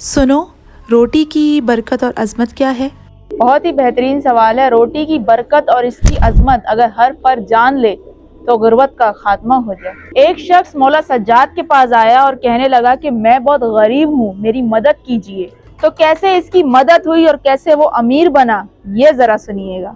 सुनो, रोटी की बरकत और अज़मत क्या है? बहुत ही बेहतरीन सवाल है। रोटी की बरकत और इसकी अजमत अगर हर फर्द जान ले तो गुर्बत का खात्मा हो जाए। एक शख्स मौला सज्जाद के पास आया और कहने लगा कि मैं बहुत गरीब हूँ, मेरी मदद कीजिए। तो कैसे इसकी मदद हुई और कैसे वो अमीर बना, ये जरा सुनिएगा।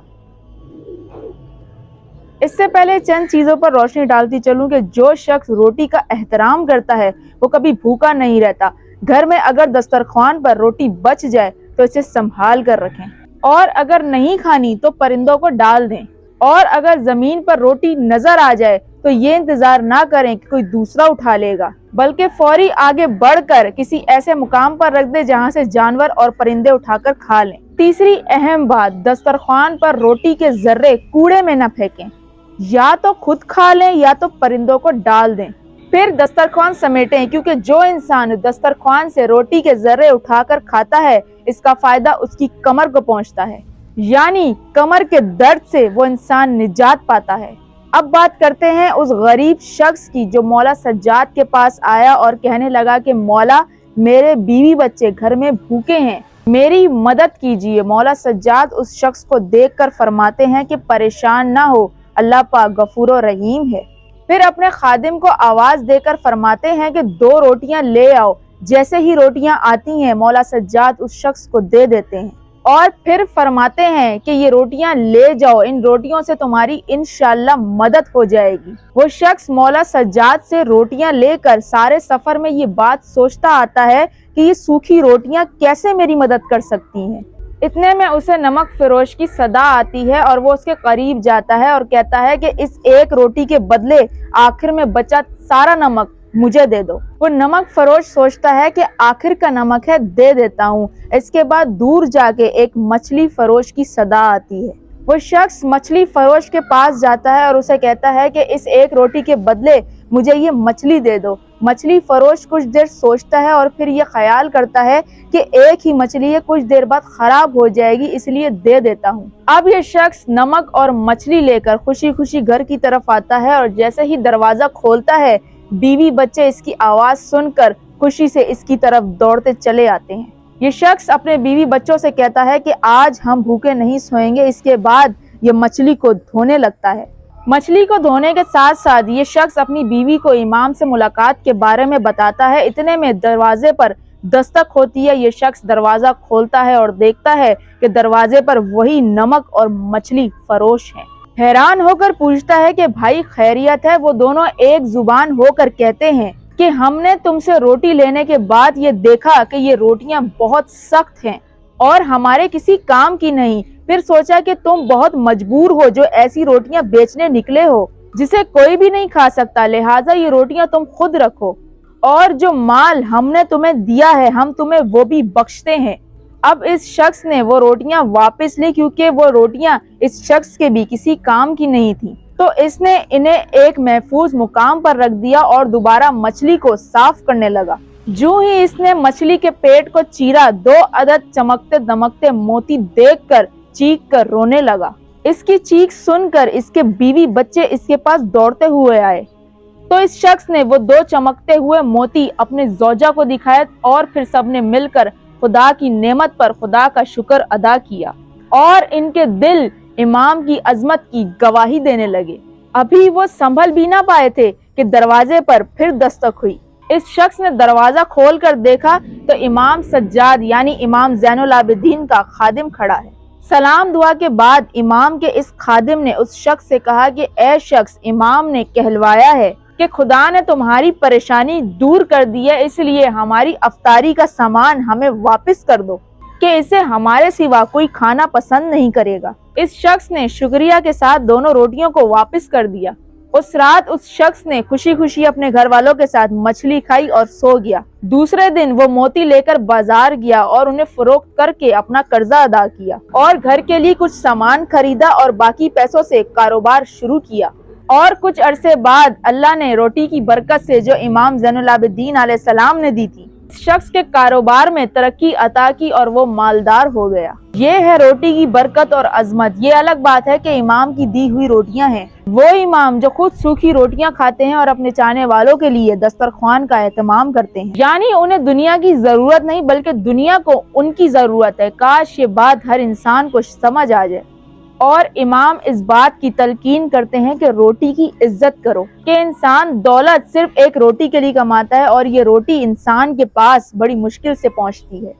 इससे पहले चंद चीजों पर रोशनी डालती चलूं कि जो शख्स रोटी का एहतराम करता है वो कभी भूखा नहीं रहता। घर में अगर दस्तरख्वान पर रोटी बच जाए तो इसे संभाल कर रखें, और अगर नहीं खानी तो परिंदों को डाल दें। और अगर जमीन पर रोटी नजर आ जाए तो ये इंतजार ना करें कि कोई दूसरा उठा लेगा, बल्कि फौरी आगे बढ़कर किसी ऐसे मुकाम पर रख दे जहाँ से जानवर और परिंदे उठाकर खा लें। तीसरी अहम बात, दस्तरख्वान पर रोटी के जर्रे कूड़े में न फेंकें, या तो खुद खा लें या तो परिंदों को डाल दें। फिर दस्तरख्वान समेटें, क्योंकि जो इंसान दस्तरख्वान से रोटी के जर्रे उठाकर खाता है इसका फायदा उसकी कमर को पहुंचता है, यानी कमर के दर्द से वो इंसान निजात पाता है। अब बात करते हैं उस गरीब शख्स की जो मौला सज्जाद के पास आया और कहने लगा कि मौला, मेरे बीवी बच्चे घर में भूखे हैं, मेरी मदद कीजिए। मौला सज्जाद उस शख्स को देखकर फरमाते हैं कि परेशान ना हो, अल्लाह पाक गफूर और रहीम है। फिर अपने खादिम को आवाज देकर फरमाते हैं कि 2 रोटियां ले आओ। जैसे ही रोटियां आती हैं मौला सज्जाद उस शख्स को दे देते हैं और फिर फरमाते हैं कि ये रोटियां ले जाओ, इन रोटियों से तुम्हारी इंशाअल्लाह मदद हो जाएगी। वो शख्स मौला सज्जाद से रोटियां लेकर सारे सफर में ये बात सोचता आता है कि ये सूखी रोटियां कैसे मेरी मदद कर सकती हैं। इतने में उसे नमक फरोश की सदा आती है और वो उसके करीब जाता है और कहता है कि इस एक रोटी के बदले आखिर में बचा सारा नमक मुझे दे दो। वो नमक फरोश सोचता है कि आखिर का नमक है, दे देता हूँ। इसके बाद दूर जाके एक मछली फरोश की सदा आती है। वो शख्स मछली फरोश के पास जाता है और उसे कहता है कि इस एक रोटी के बदले मुझे ये मछली दे दो। मछली फरोश कुछ देर सोचता है और फिर ये ख्याल करता है कि एक ही मछली है, कुछ देर बाद खराब हो जाएगी, इसलिए दे देता हूँ। अब ये शख्स नमक और मछली लेकर खुशी खुशी घर की तरफ आता है और जैसे ही दरवाजा खोलता है बीवी बच्चे इसकी आवाज सुनकर खुशी से इसकी तरफ दौड़ते चले आते हैं। ये शख्स अपने बीवी बच्चों से कहता है कि आज हम भूखे नहीं सोएंगे। इसके बाद ये मछली को धोने लगता है। मछली को धोने के साथ साथ ये शख्स अपनी बीवी को इमाम से मुलाकात के बारे में बताता है। इतने में दरवाजे पर दस्तक होती है। ये शख्स दरवाजा खोलता है और देखता है कि दरवाजे पर वही नमक और मछली फरोश हैं। हैरान होकर पूछता है कि भाई खैरियत है? वो दोनों एक जुबान होकर कहते हैं कि हमने तुमसे रोटी लेने के बाद ये देखा कि ये रोटियां बहुत सख्त हैं और हमारे किसी काम की नहीं। फिर सोचा कि तुम बहुत मजबूर हो जो ऐसी रोटियां बेचने निकले हो जिसे कोई भी नहीं खा सकता, लिहाजा ये रोटियां तुम खुद रखो और जो माल हमने तुम्हें दिया है हम तुम्हें वो भी बख्शते हैं। अब इस शख्स ने वो रोटियां वापस ली, क्योंकि वो रोटियां इस शख्स के भी किसी काम की नहीं थी। तो इसने इन्हें एक महफूज मुकाम पर रख दिया और दोबारा मछली को साफ करने लगा। जो ही इसने मछली के पेट को चीरा, 2 अदद चमकते दमकते मोती देखकर चीख कर रोने लगा। इसकी चीख सुनकर इसके बीवी बच्चे इसके पास दौड़ते हुए आए तो इस शख्स ने वो 2 चमकते हुए मोती अपने जोजा को दिखाए और फिर सबने मिलकर खुदा की नेमत पर खुदा का शुक्र अदा किया और इनके दिल इमाम की अजमत की गवाही देने लगे। अभी वो संभल भी ना पाए थे कि दरवाजे पर फिर दस्तक हुई। इस शख्स ने दरवाजा खोल कर देखा तो इमाम सज्जाद यानी इमाम ज़ैनुल आबिदीन का खादिम खड़ा है। सलाम दुआ के बाद इमाम के इस खादिम ने उस शख्स से कहा कि ए शख्स, इमाम ने कहलवाया है कि खुदा ने तुम्हारी परेशानी दूर कर दी है, इसलिए हमारी अफ्तारी का सामान हमें वापस कर दो कि इसे हमारे सिवा कोई खाना पसंद नहीं करेगा। इस शख्स ने शुक्रिया के साथ दोनों रोटियों को वापस कर दिया। उस रात उस शख्स ने खुशी खुशी अपने घर वालों के साथ मछली खाई और सो गया। दूसरे दिन वो मोती लेकर बाजार गया और उन्हें फरोख्त करके अपना कर्जा अदा किया और घर के लिए कुछ सामान खरीदा और बाकी पैसों से कारोबार शुरू किया। और कुछ अरसे बाद अल्लाह ने रोटी की बरकत से जो इमाम ज़ैनुल आबिदीन अलैहिस्सलाम ने दी थी शख्स के कारोबार में तरक्की अता की और वो मालदार हो गया। ये है रोटी की बरकत और अजमत। ये अलग बात है कि इमाम की दी हुई रोटियां हैं। वो इमाम जो खुद सूखी रोटियां खाते हैं और अपने चाहने वालों के लिए दस्तरख्वान का एहतमाम करते हैं, यानी उन्हें दुनिया की जरूरत नहीं बल्कि दुनिया को उनकी जरूरत है। काश ये बात हर इंसान को समझ आ जाए। और इमाम इस बात की तलकीन करते हैं कि रोटी की इज्जत करो, कि इंसान दौलत सिर्फ एक रोटी के लिए कमाता है और ये रोटी इंसान के पास बड़ी मुश्किल से पहुंचती है।